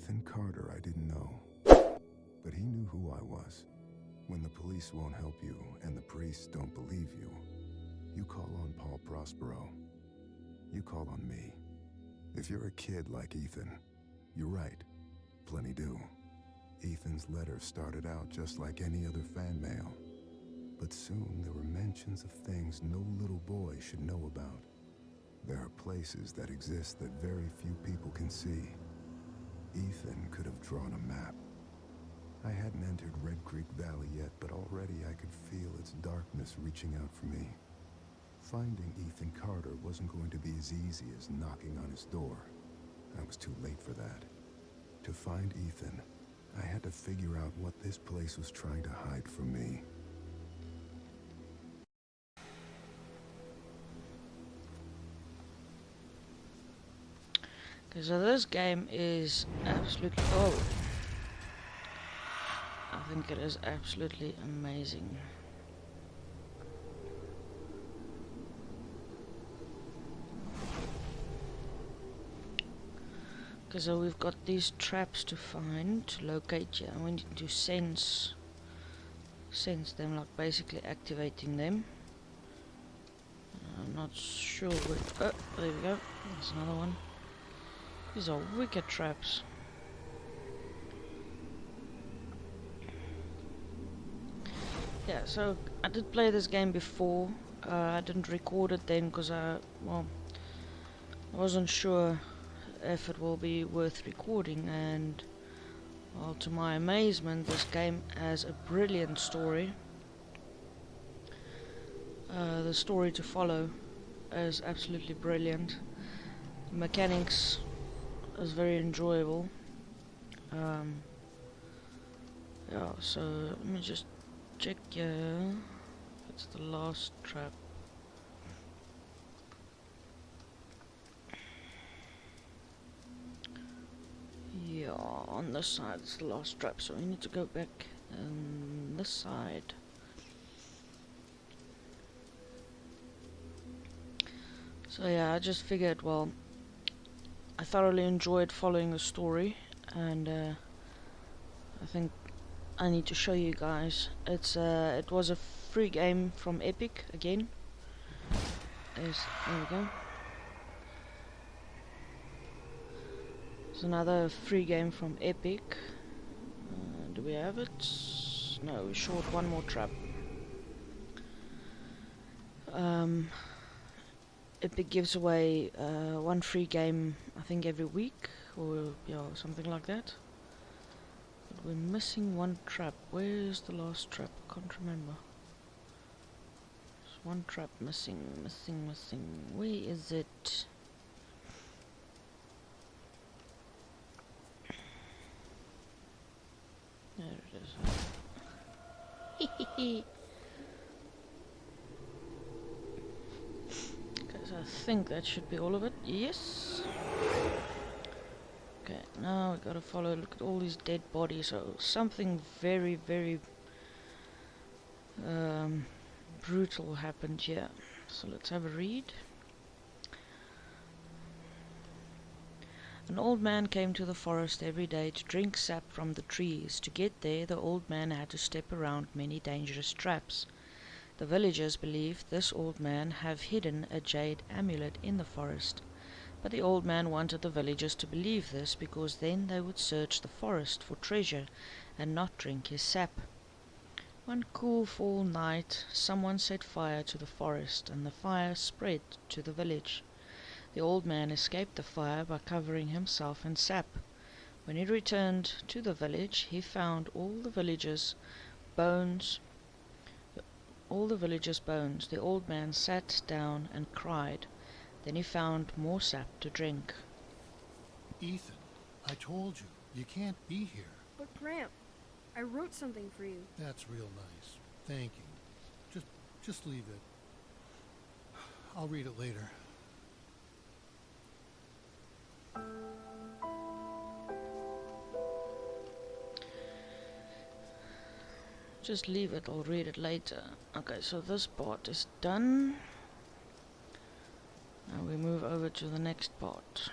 Ethan Carter I didn't know, but he knew who I was. When the police won't help you and the priests don't believe you, you call on Paul Prospero. You call on me. If you're a kid like Ethan, you're right. Plenty do. Ethan's letter started out just like any other fan mail. But soon there were mentions of things no little boy should know about. There are places that exist that very few people can see. Ethan could have drawn a map. I hadn't entered Red Creek Valley yet, but already I could feel its darkness reaching out for me. Finding Ethan Carter wasn't going to be as easy as knocking on his door. I was too late for that. To find Ethan, I had to figure out what this place was trying to hide from me. Okay, so this game is absolutely... oh! I think it is absolutely amazing. Okay, so we've got these traps to find, to locate, and we need to sense them, like basically activating them. I'm not sure where... oh, there we go, there's another one. These are wicked traps. Yeah, so I did play this game before. I didn't record it then because I wasn't sure if it will be worth recording, and well, to my amazement, this game has a brilliant story. The story to follow is absolutely brilliant. The mechanics is very enjoyable. Yeah, so let me just check here. It's the last trap. Yeah, on this side it's the last trap, so we need to go back on this side. So yeah, I just figured, well, I thoroughly enjoyed following the story, and I think I need to show you guys. It was a free game from Epic again. There we go. It's another free game from Epic. Do we have it? No, we're short one more trap. Epic gives away one free game, I think, every week, or yeah, something like that. But we're missing one trap. Where's the last trap? Can't remember. There's one trap missing. Where is it? There it is. Guys, I think that should be all of it. Yes. Okay, now we gotta follow. Look at all these dead bodies. So something very, very brutal happened here. So let's have a read. An old man came to the forest every day to drink sap from the trees. To get there, the old man had to step around many dangerous traps. The villagers believed this old man had hidden a jade amulet in the forest. But the old man wanted the villagers to believe this, because then they would search the forest for treasure and not drink his sap. One cool fall night, someone set fire to the forest, and the fire spread to the village. The old man escaped the fire by covering himself in sap. When he returned to the village, he found all the villagers' bones. The old man sat down and cried. Then he found more sap to drink. Ethan, I told you, you can't be here. But Gramp, I wrote something for you. That's real nice. Thank you. Just leave it. I'll read it later. Just leave it, I'll read it later. Okay, so this part is done. Now we move over to the next part.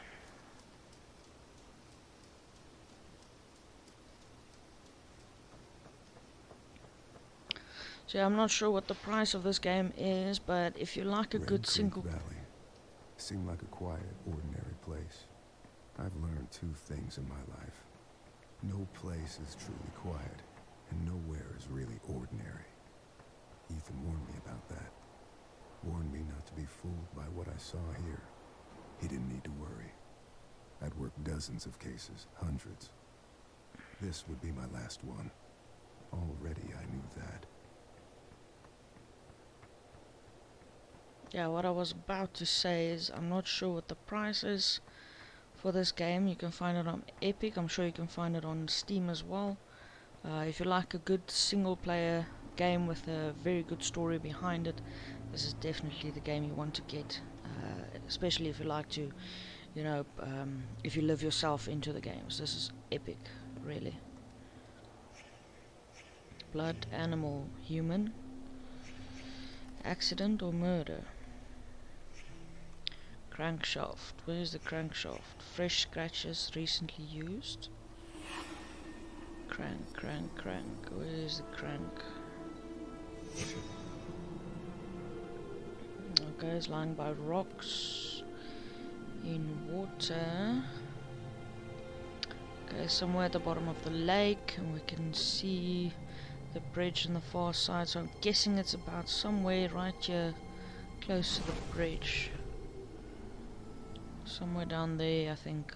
So I'm not sure what the price of this game is, but if you like a Red good Creek single... Valley seemed like a quiet, ordinary place. I've learned two things in my life. No place is truly quiet, and nowhere is really ordinary. Ethan warned me about that. Warned me not to be fooled by what I saw here. He didn't need to worry. I'd worked dozens of cases, hundreds. This would be my last one. Already I knew that. Yeah, what I was about to say is I'm not sure what the price is for this game. You can find it on Epic. I'm sure you can find it on Steam as well. If you like a good single player game with a very good story behind it, this is definitely the game you want to get. Especially if you like to, if you live yourself into the games. This is epic, really. Blood, animal, human. Accident or murder. Crankshaft. Where's the crankshaft? Fresh scratches recently used. Crank, crank, crank. Where's the crank? Okay, it's lying by rocks. In water. Okay, somewhere at the bottom of the lake, and we can see the bridge on the far side. So I'm guessing it's about somewhere right here, close to the bridge. Somewhere down there, I think.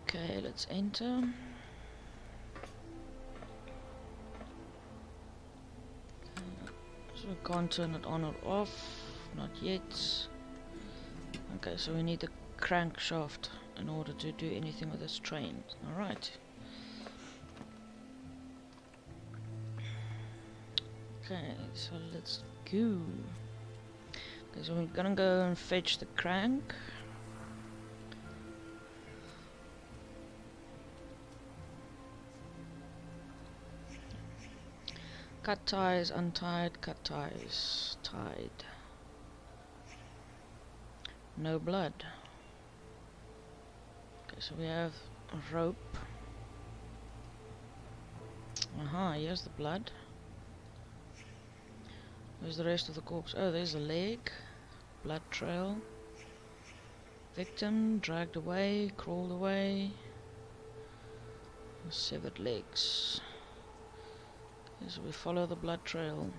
Okay, let's enter. So we can't turn it on or off. Not yet. Okay, so we need the crankshaft in order to do anything with this train. Alright. Okay, so let's go. Okay, so we're gonna go and fetch the crank. Cut ties, untied, cut ties, tied. No blood. Okay, so we have a rope. Aha, here's the blood. Where's the rest of the corpse? Oh, there's a leg. Blood trail. Victim dragged away, crawled away. Severed legs. Okay, so we follow the blood trail.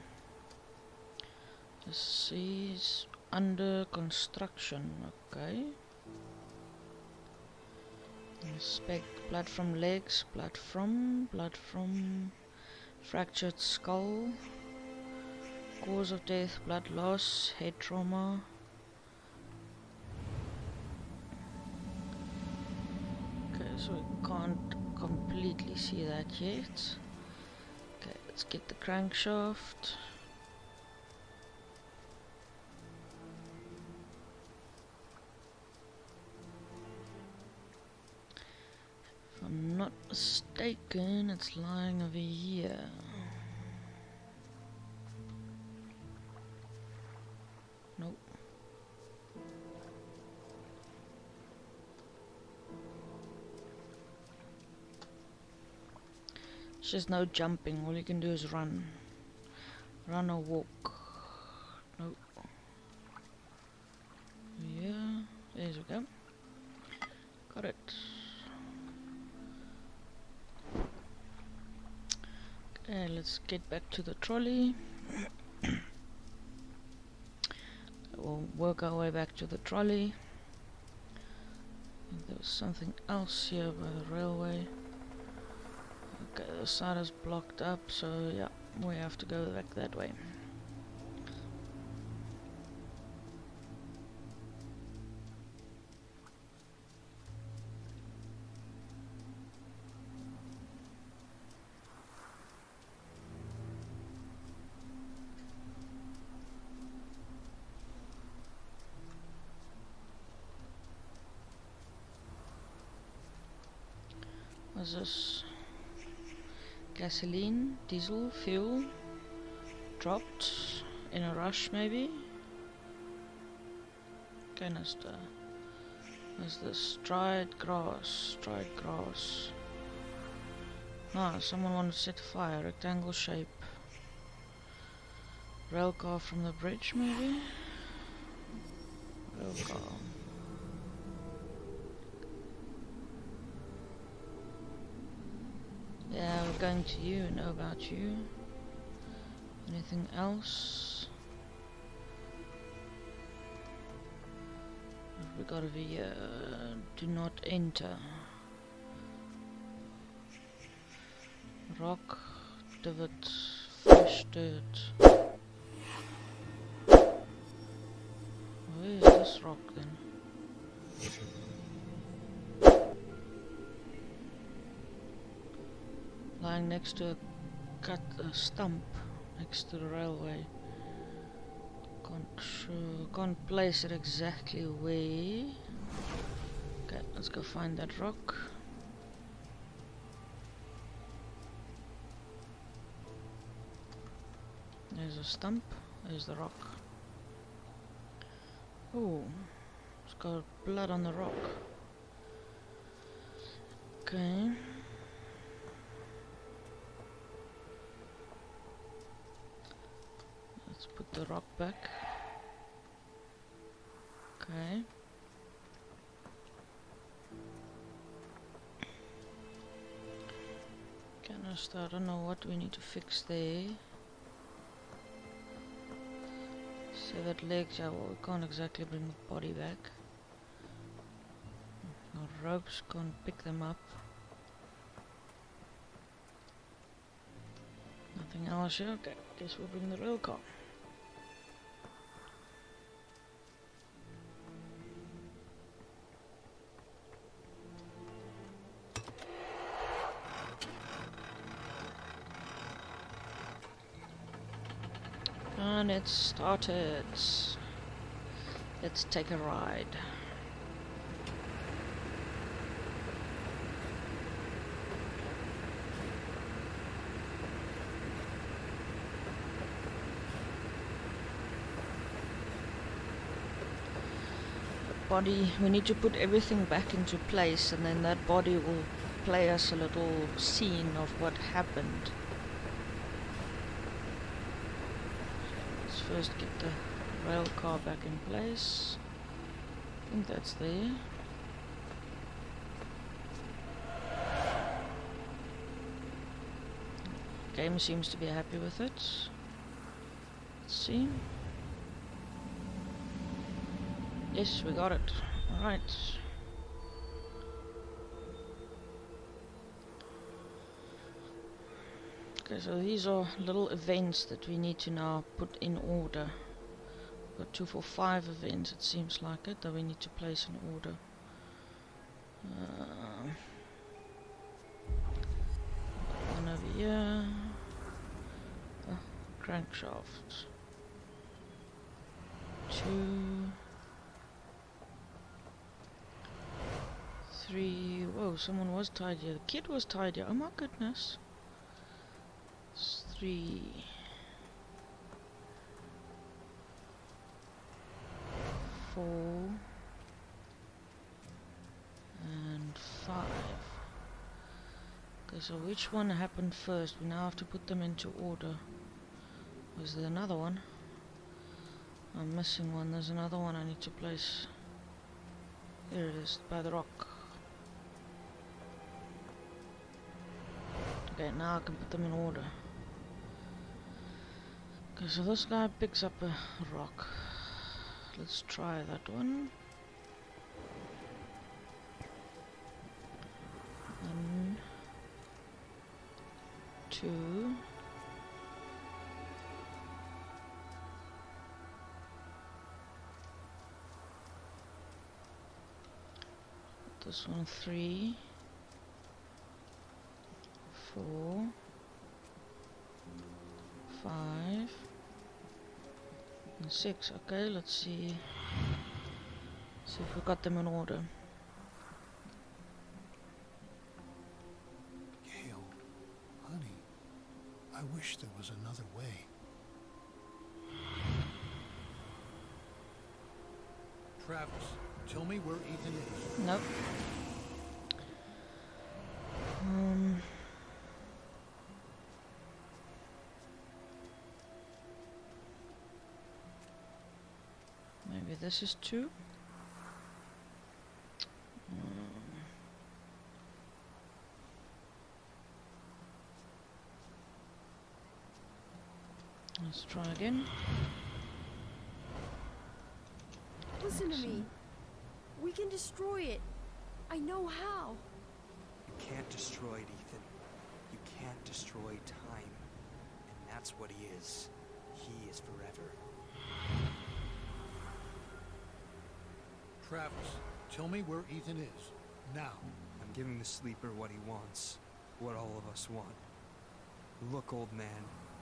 This is under construction. Okay. Inspect blood from legs, blood from fractured skull. Cause of death, blood loss, head trauma. Okay, so we can't completely see that yet. Okay, let's get the crankshaft. If I'm not mistaken, it's lying over here. Nope. It's just no jumping. All you can do is run. Run or walk. Nope. Yeah. There we go. Got it. Okay, let's get back to the trolley. We'll work our way back to the trolley. I think there was something else here by the railway. Okay, the side is blocked up, so yeah, we have to go back that way. What's this? Gasoline, diesel, fuel. Dropped in a rush, maybe. Canister. What's this? Dried grass. Dried grass. Ah, someone wanted to set fire. Rectangle shape. Rail car from the bridge, maybe? Rail car. Yeah, we're going to you. Know about you. Anything else? What have we got over here? Do not enter. Rock, divot, fresh dirt. Where is this rock then? Lying next to a stump next to the railway. Can't place it exactly where. Okay, let's go find that rock. There's a stump, there's the rock. Oh, it's got blood on the rock. Okay. Let's put the rock back. Okay. Canister, I don't know what we need to fix there. Severed legs, yeah, well, we can't exactly bring the body back. Our ropes, can't pick them up. Nothing else here? Okay, guess we'll bring the rail car. And it started. Let's take a ride. Body, we need to put everything back into place, and then that body will play us a little scene of what happened. Let's first get the rail car back in place. I think that's there. Game seems to be happy with it. Let's see. Yes, we got it. Alright. Okay, so these are little events that we need to now put in order. We've got 2 for 5 events, it seems like it, that we need to place in order. One over here. Crankshaft. 2. 3. Whoa, someone was tied here. The kid was tied here. Oh my goodness. 3. 4. And 5. Okay, so which one happened first? We now have to put them into order. Was there another one? I'm missing one. There's another one I need to place. Here it is, by the rock. Okay, now I can put them in order. Okay, so this guy picks up a rock. Let's try that one. 1, 2. This one 3, 4, 5, and 6. Okay, let's see. See if we got them in order. Gail, honey, I wish there was another way. Travis, tell me where Ethan is. Nope. this is 2. Let's try again. Listen to me. We can destroy it. I know how. You can't destroy it, Ethan. You can't destroy time. And that's what he is. He is forever. Travis, tell me where Ethan is. Now. I'm giving the sleeper what he wants. What all of us want. Look, old man,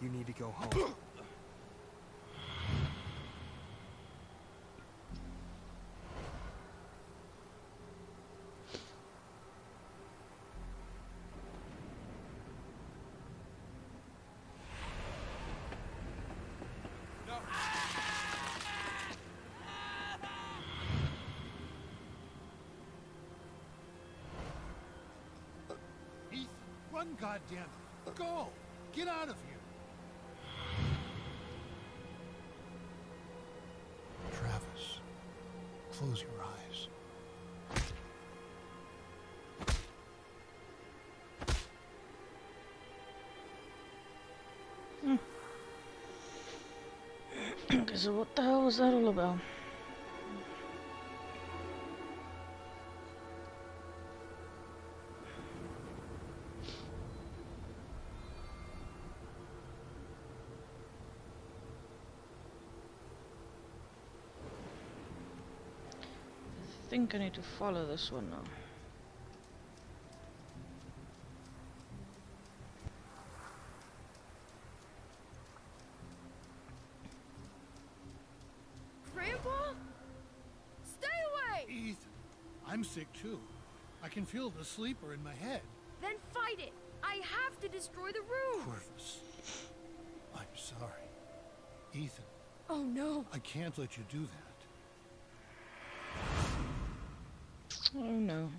you need to go home. Ethan, run, goddammit. Go! Get out of here! Travis, close your eyes. Okay, so what the hell was that all about? I think I need to follow this one now. Grandpa? Stay away! Ethan, I'm sick too. I can feel the sleeper in my head. Then fight it. I have to destroy the room. Corvus, I'm sorry. Ethan, Oh no. I can't let you do that. Oh no.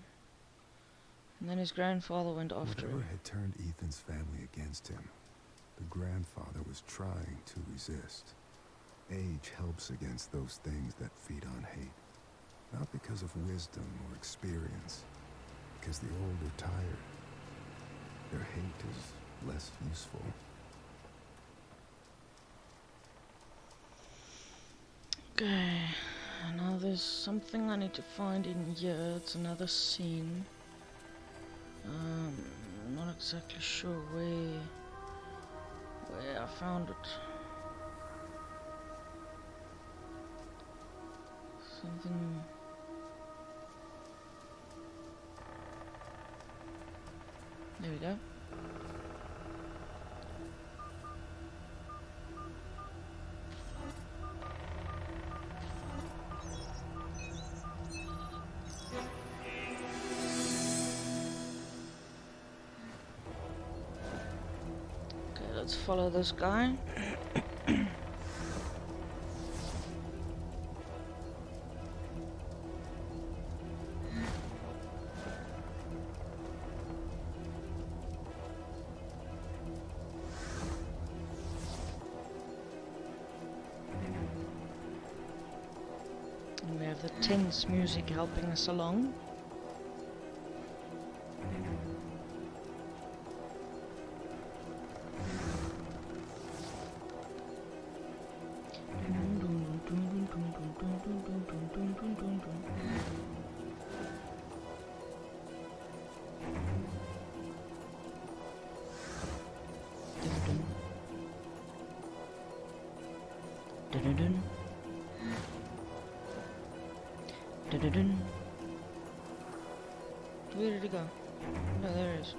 And then his grandfather went after Whatever him. had turned Ethan's family against him, the grandfather was trying to resist. Age helps against those things that feed on hate. Not because of wisdom or experience, because the old are tired. Their hate is less useful. Okay, now there's something I need to find in here. It's another scene. I'm not exactly sure where I found it. Something. There we go. Okay, let's follow this guy. And we have the tense music helping us along. Dun-dun-dun. Dun-dun-dun. Where did it go? No, there it is.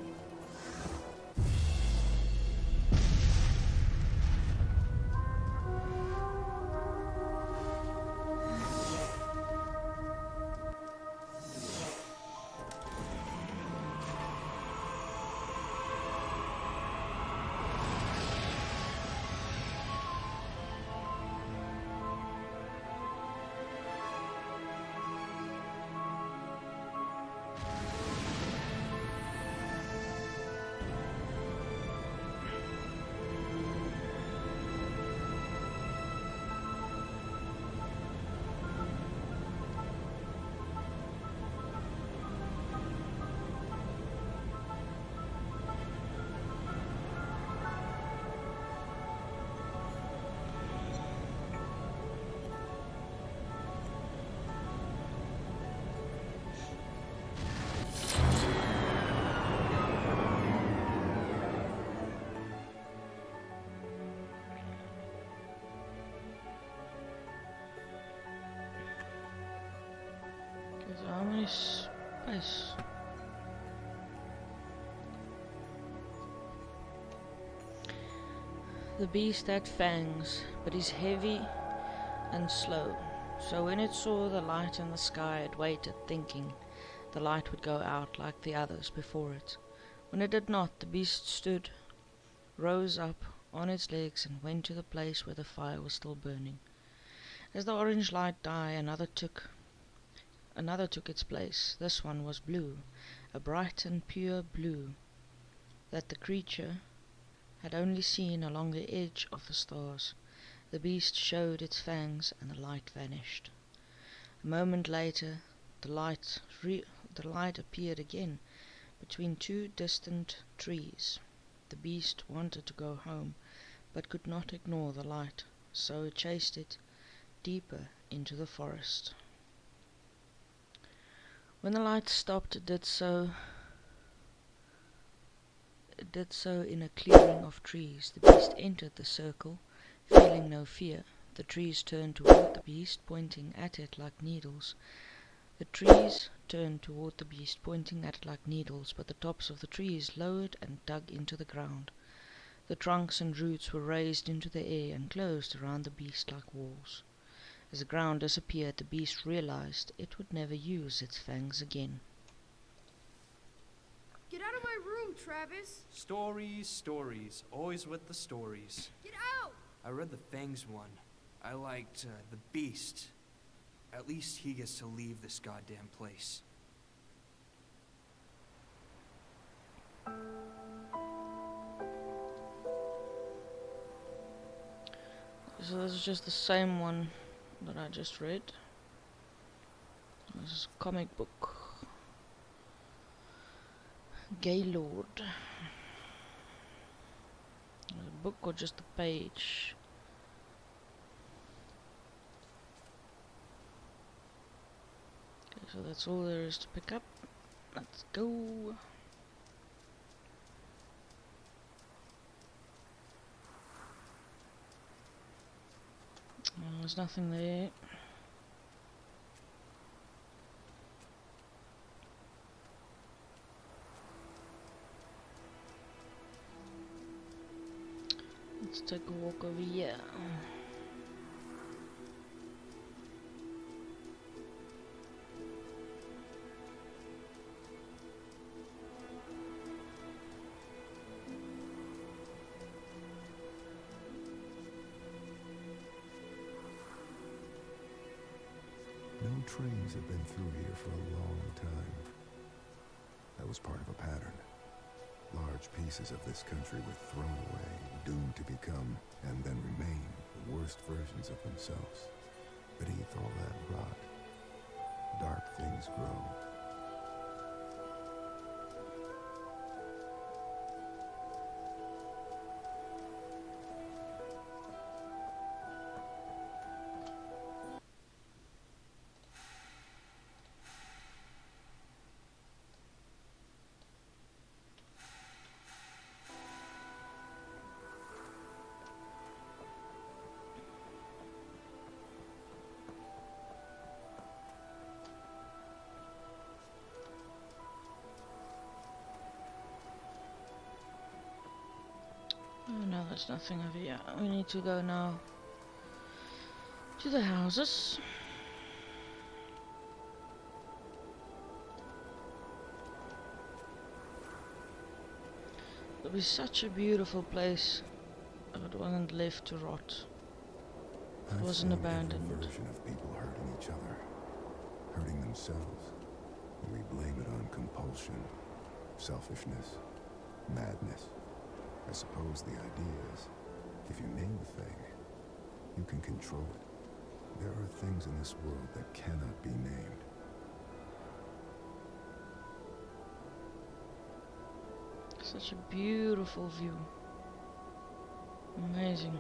The beast had fangs, but is heavy and slow. So when it saw the light in the sky, it waited, thinking the light would go out like the others before it. When it did not, the beast stood, rose up on its legs, and went to the place where the fire was still burning. As the orange light died, another took its place. This one was blue, a bright and pure blue that the creature had only seen along the edge of the stars. The beast showed its fangs, and the light vanished. A moment later, the light appeared again between two distant trees. The beast wanted to go home, but could not ignore the light, so it chased it deeper into the forest. When the light stopped, it did so in a clearing of trees. The beast entered the circle, feeling no fear. The trees turned toward the beast, pointing at it like needles. The trees turned toward the beast, pointing at it like needles, but the tops of the trees lowered and dug into the ground. The trunks and roots were raised into the air and closed around the beast like walls. As the ground disappeared, the beast realized it would never use its fangs again. Get out of my room, Travis! Stories. Always with the stories. Get out! I read the Fangs one. I liked the Beast. At least he gets to leave this goddamn place. So this is just the same one that I just read. This is a comic book. Gaylord. A book or just a page? Okay, so that's all there is to pick up. Let's go. There's nothing there. Let's take a walk over here. No trains have been through here for a long time. That was part of a pattern. Large pieces of this country were thrown away, doomed to become, and then remain, the worst versions of themselves. Beneath all that rot, dark things grow. Oh no, there's nothing over here. We need to go now to the houses. It would be such a beautiful place if it wasn't left to rot. It wasn't I've seen abandoned. every version of people hurting each other, hurting themselves. We blame it on compulsion, selfishness, madness. I suppose the idea is, if you name the thing, you can control it. There are things in this world that cannot be named. Such a beautiful view. Amazing.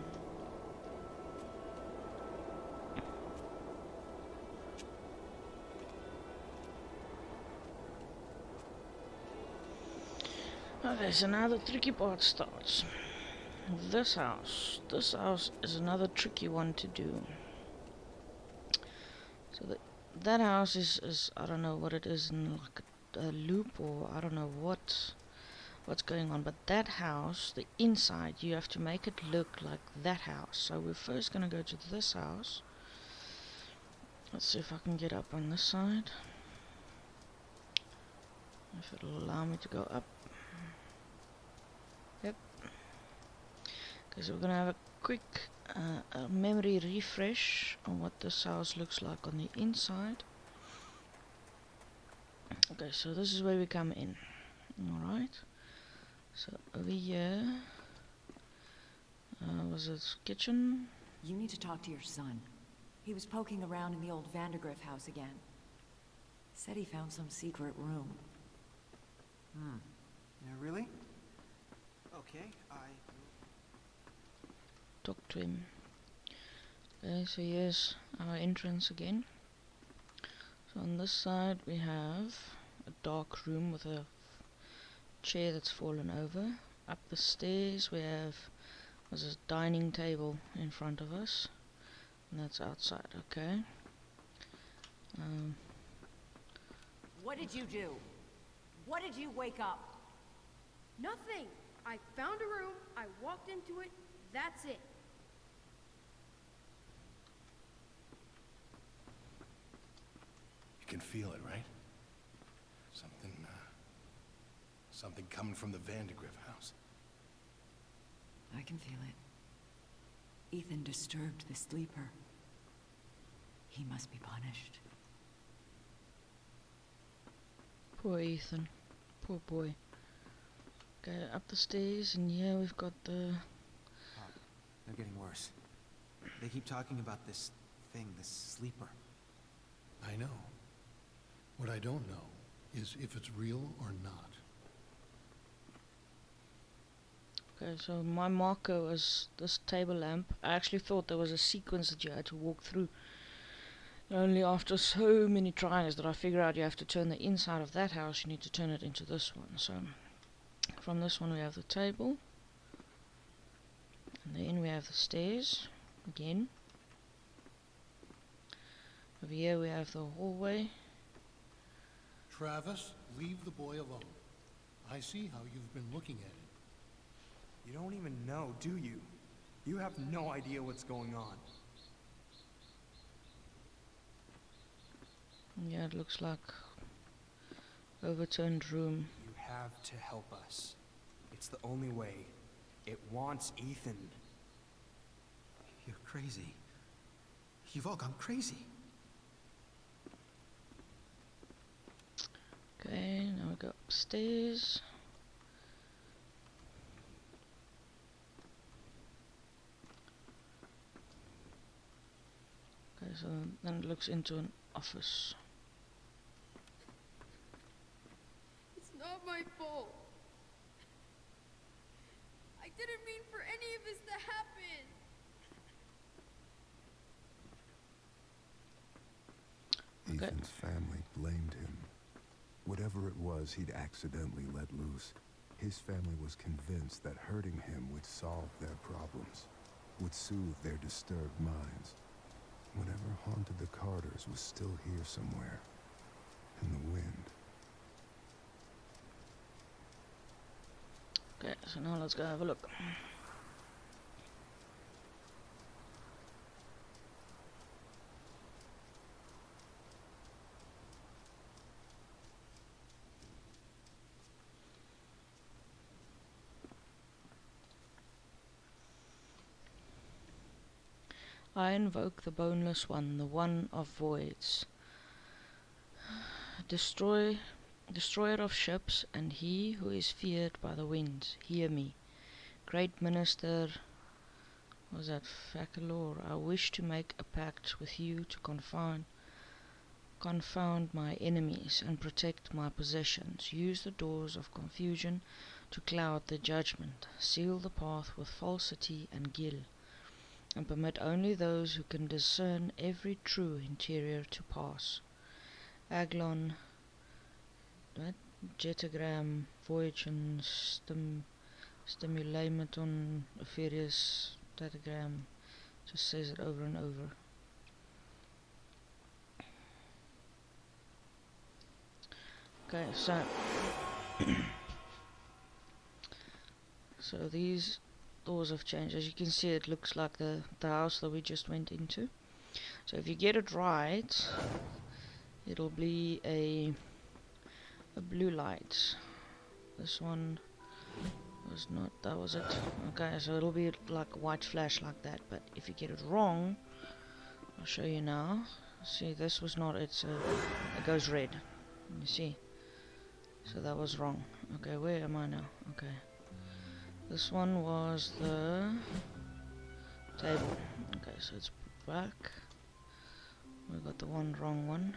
Okay, so now the tricky part starts. This house is another tricky one to do. So that house is I don't know what it is, in like a loop, or I don't know what. what's going on. But that house, the inside, you have to make it look like that house. So we're first going to go to this house. Let's see if I can get up on this side. If it'll allow me to go up. Yep. Okay, so we're going to have a quick memory refresh on what this house looks like on the inside. Okay, so this is where we come in. Alright. So over here was it kitchen? You need to talk to your son. He was poking around in the old Vandergriff house again. Said he found some secret room. Yeah, really? Okay, Talk to him. Okay, so here's our entrance again. So on this side we have a dark room with a chair that's fallen over. Up the stairs we have there's a dining table in front of us, and that's outside. Okay. What did you do? What did you wake up? Nothing. I found a room, I walked into it, that's it. You can feel it, right? Something coming from the Vandergriff house. I can feel it. Ethan disturbed the sleeper. He must be punished. Poor Ethan. Poor boy. Okay, up the stairs, and here we've got the... they're getting worse. They keep talking about this thing, this sleeper. I know. What I don't know is if it's real or not. Okay, so my marker was this table lamp. I actually thought there was a sequence that you had to walk through. Only after so many tries did I figure out you have to turn the inside of that house, you need to turn it into this one. So from this one we have the table, and then we have the stairs again. Over here we have the hallway. Travis, leave the boy alone. I see how you've been looking at it. You don't even know, do you? You have no idea what's going on. Yeah, it looks like overturned room. You have to help us. It's the only way. It wants Ethan. You're crazy. You've all gone crazy. Okay, now we go upstairs. Okay, so then it looks into an office. It's not my fault. I didn't mean for any of this to happen. Ethan's family blamed him. Whatever it was he'd accidentally let loose, his family was convinced that hurting him would solve their problems, would soothe their disturbed minds. Whatever haunted the Carters was still here somewhere, in the wind. Okay, so now let's go have a look. I invoke the boneless one, the one of voids. Destroyer of ships, and he who is feared by the winds, hear me. Great Minister, was that Facalor? I wish to make a pact with you to confound my enemies and protect my possessions. Use the doors of confusion to cloud the judgment. Seal the path with falsity and guile, and permit only those who can discern every true interior to pass. Aglon, Jetagram, Voyagen, Stimulamaton, Apherius, Datagram, just says it over and over. Okay, so So these doors have changed. As you can see, it looks like the house that we just went into. So if you get it right, it'll be a blue light. This one was not, that was it. Okay, so it'll be like a white flash like that, but if you get it wrong, I'll show you now. See, this was not it, so it goes red. You see? So that was wrong. Okay, where am I now? Okay. This one was the table. Okay, so it's back. We got the wrong one.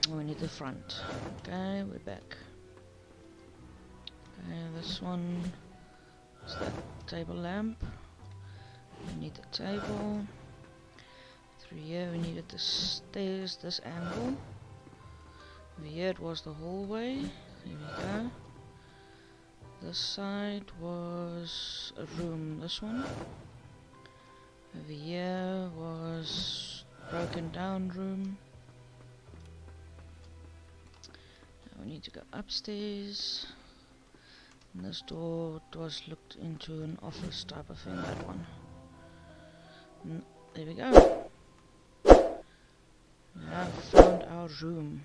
We need the front. Okay, we're back. Okay, this one is that table lamp. We need the table. Through here we needed the stairs, this angle. Over here it was the hallway. There we go. This side was a room, this one. Over here was broken down room. Now we need to go upstairs. And this door was looked into an office type of thing, that one. And there we go. We have found our room.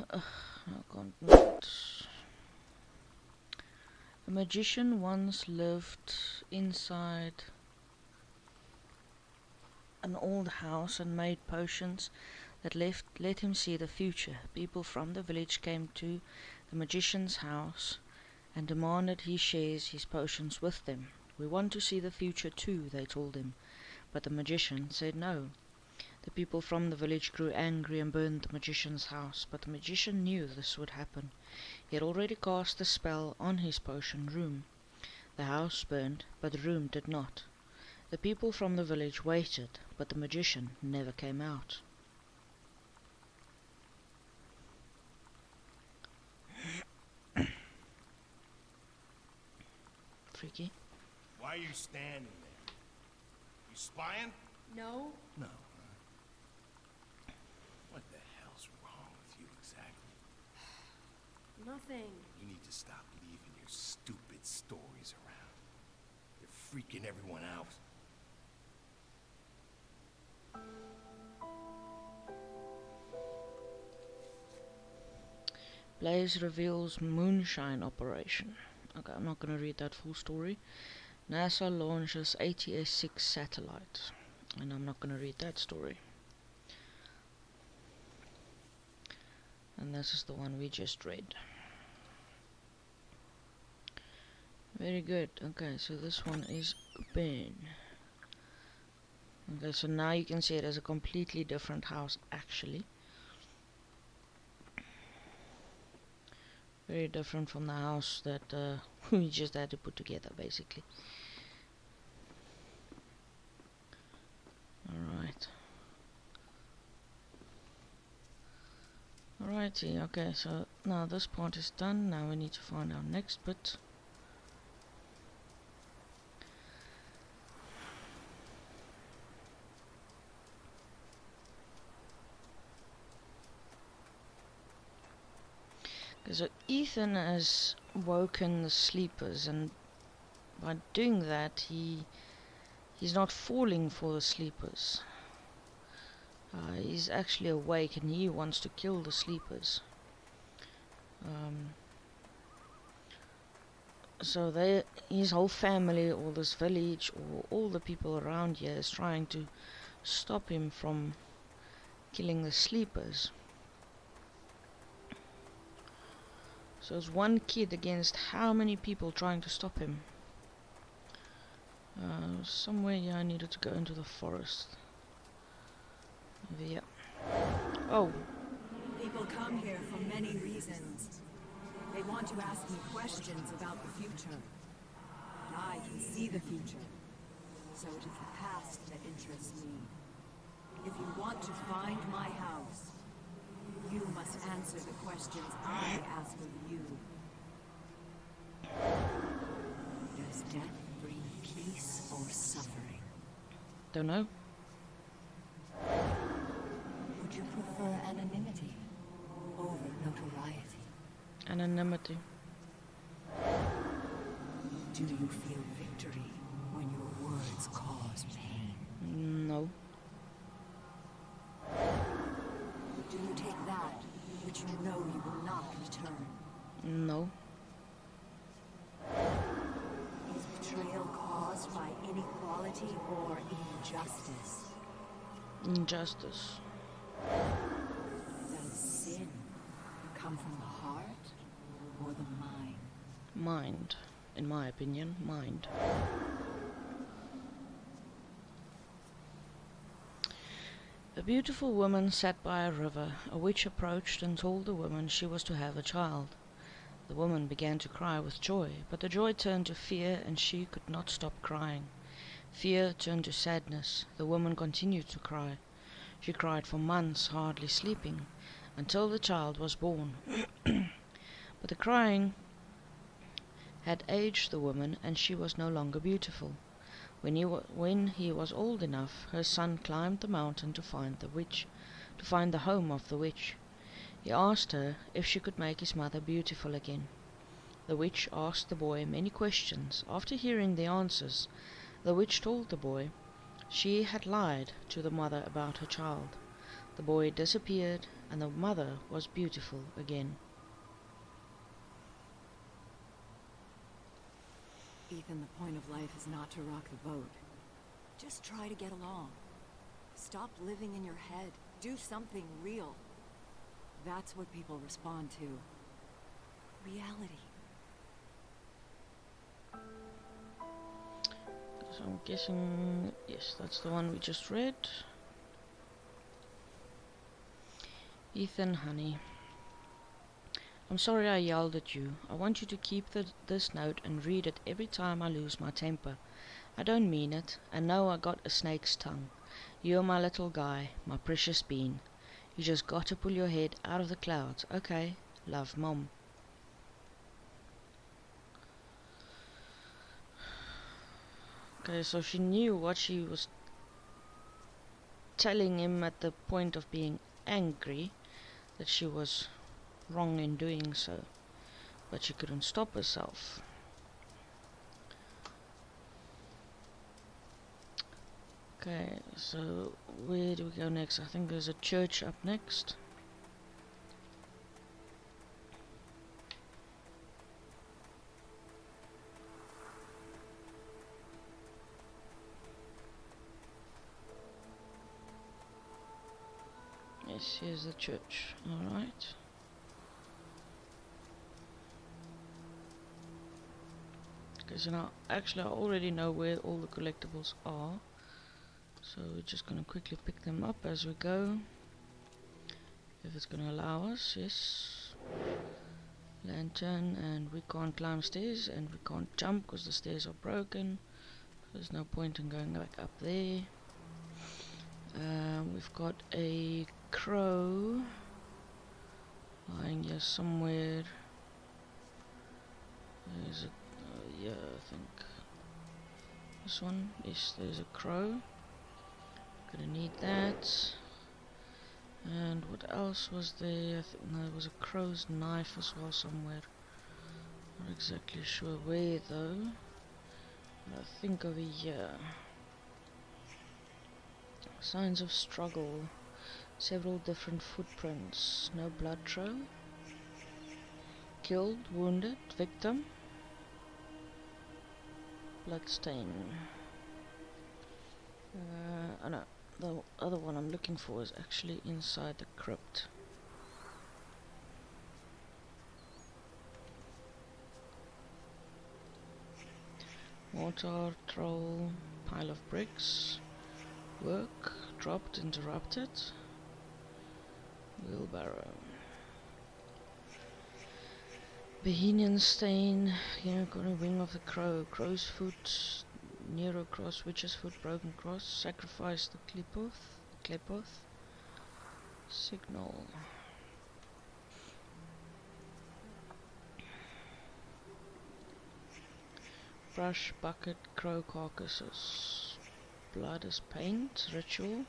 I can't not. A magician once lived inside an old house and made potions that let him see the future. People from the village came to the magician's house and demanded he shares his potions with them. We want to see the future too, they told him, but the magician said no. The people from the village grew angry and burned the magician's house, but the magician knew this would happen. He had already cast the spell on his potion room. The house burned, but the room did not. The people from the village waited, but the magician never came out. Freaky. Why are you standing there? You spying? No? No. What the hell's wrong with you exactly? Nothing. You need to stop leaving your stupid stories around. You're freaking everyone out. Blaze reveals moonshine operation. Okay, I'm not going to read that full story. NASA launches ATS-6 satellite. And I'm not going to read that story. And this is the one we just read. Very good. Okay, so this one is open. Okay, so now you can see it as a completely different house actually. Very different from the house that we just had to put together basically. Alright. Alrighty, okay, so now this part is done. Now we need to find our next bit. So Ethan has woken the sleepers, and by doing that he's not falling for the sleepers. He's actually awake and he wants to kill the sleepers. So his whole family, or this village, or all the people around here is trying to stop him from killing the sleepers. So it's one kid against how many people trying to stop him? Somewhere here I needed to go into the forest. Over here. Oh! People come here for many reasons. They want to ask me questions about the future. And I can see the future. So it is the past that interests me. If you want to find my house, you must answer the questions I ask of you. Does death bring peace or suffering? Don't know. Would you prefer anonymity over notoriety. Anonymity. Do you feel victory when your words cause pain? No. Do you take that which you know you will not return? No. Is betrayal caused by inequality or injustice? Injustice. Does sin come from the heart or the mind? Mind. In my opinion, mind. A beautiful woman sat by a river. A witch approached and told the woman she was to have a child. The woman began to cry with joy, but the joy turned to fear and she could not stop crying. Fear turned to sadness. The woman continued to cry. She cried for months, hardly sleeping, until the child was born. But the crying had aged the woman, and she was no longer beautiful. When he was old enough, her son climbed the mountain to find the home of the witch. He asked her if she could make his mother beautiful again. The witch asked the boy many questions. After hearing the answers, the witch told the boy she had lied to the mother about her child. The boy disappeared, and the mother was beautiful again. Ethan, the point of life is not to rock the boat. Just try to get along. Stop living in your head. Do something real. That's what people respond to. Reality. So I'm guessing, yes, that's the one we just read. Ethan, honey. I'm sorry I yelled at you. I want you to keep this note and read it every time I lose my temper. I don't mean it, and no, I got a snake's tongue. You're my little guy, my precious bean. You just got to pull your head out of the clouds, okay? Love, Mom. Okay, so she knew what she was telling him at the point of being angry, that she was wrong in doing so, but she couldn't stop herself. Okay, so where do we go next? I think there's a church up next. Yes, here's the church. Alright. Okay, so now, actually I already know where all the collectibles are. So we're just going to quickly pick them up as we go. If it's going to allow us, yes. Lantern, and we can't climb stairs, and we can't jump because the stairs are broken. There's no point in going back up there. We've got a crow lying here somewhere. There's a yeah, I think this one. Yes, there's a crow. Gonna need that. And what else was there? I think there was a crow's knife as well somewhere. Not exactly sure where though. But I think over here. Signs of struggle. Several different footprints. No blood trail. Killed, wounded, victim. Bloodstain. Oh no, the other one I'm looking for is actually inside the crypt. Mortar, troll, pile of bricks. Work, dropped, interrupted. Wheelbarrow. Bohemian stain, unicorn wing of the crow, crow's foot, Nero cross, witch's foot, broken cross, sacrifice the Klepoth, signal. Brush, bucket, crow carcasses. Blood as paint, ritual.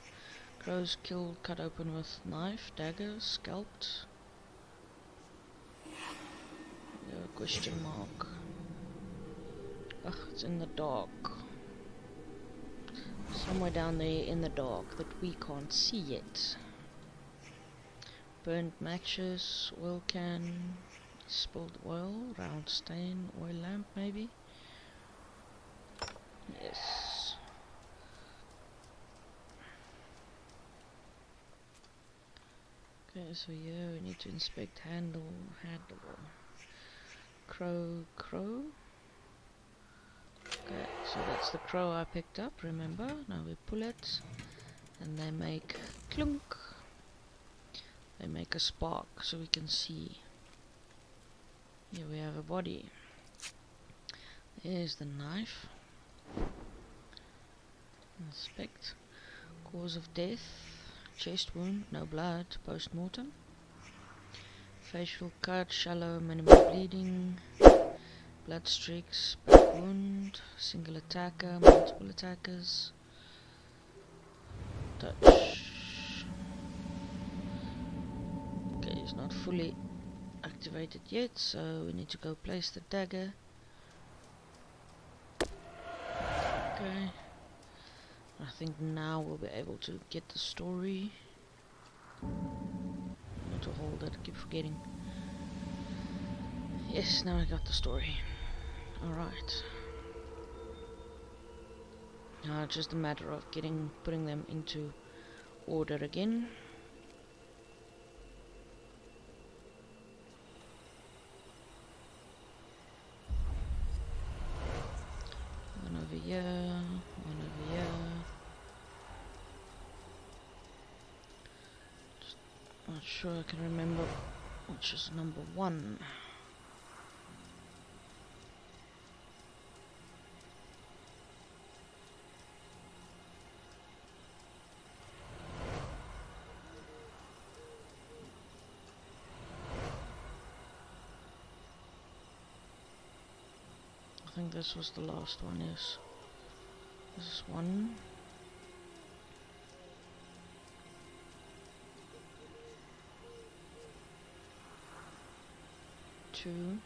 Crows killed, cut open with knife, dagger, scalped. Question mark. Ugh, it's in the dark. Somewhere down there in the dark that we can't see yet. Burnt matches, oil can, spilled oil, round stain, oil lamp maybe? Yes. Okay, so here we need to inspect handle. Crow. Okay, so that's the crow I picked up, remember? Now we pull it, and they make clunk. They make a spark, so we can see. Here we have a body. There's the knife. Inspect. Cause of death. Chest wound, no blood, post-mortem. Facial cut, shallow, minimal bleeding. Blood streaks, back wound, single attacker, multiple attackers. Touch. Okay, he's not fully activated yet, so we need to go place the dagger. Okay. I think now we'll be able to get the story. Not to hold it, I keep forgetting. Yes, now I got the story. Alright. Now it's just a matter of putting them into order again. One over here, one over here. Just not sure I can remember which is number 1. I think this was the last one, yes. This is 1. 2,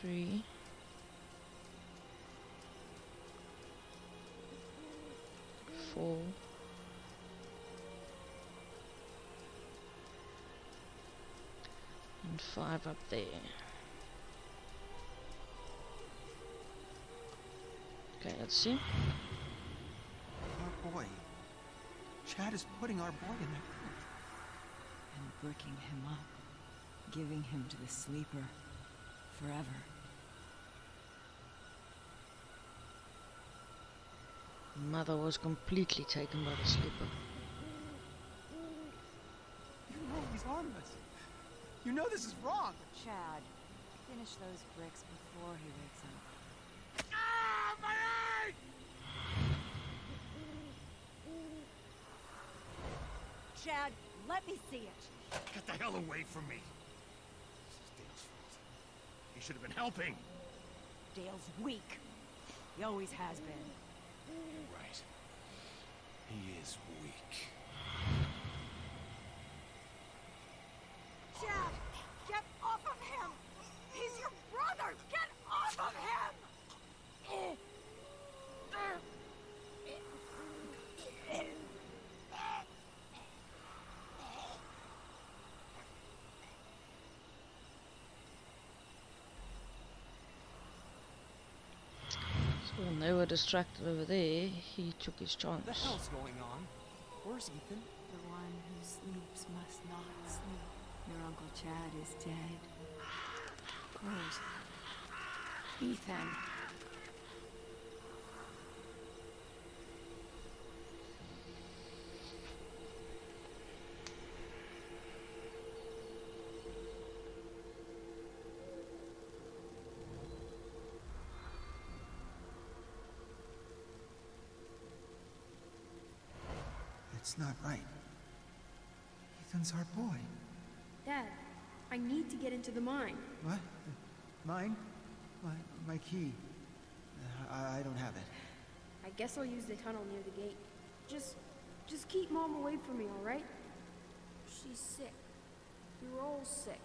3, 4, 5 up there. Okay, let's see. Our boy. Chad is putting our boy in that group. And bricking him up. Giving him to the sleeper. Forever. Mother was completely taken by the sleeper. You know he's harmless. You know this is wrong. Chad, finish those bricks before he wakes up. Ah, my eye! Chad, let me see it. Get the hell away from me. This is Dale's fault. He should have been helping. Dale's weak. He always has been. You're right. He is weak. Chad, get off of him! He's your brother! Get off of him! So when they were distracted over there, he took his chance. What the hell's going on? Where's Ethan? The one who sleeps must not sleep. Your Uncle Chad is dead. Rose. Ethan. It's not right. Ethan's our boy. Dad, I need to get into the mine. What? Mine? My key. I don't have it. I guess I'll use the tunnel near the gate. Just keep Mom away from me, all right? She's sick. We were all sick.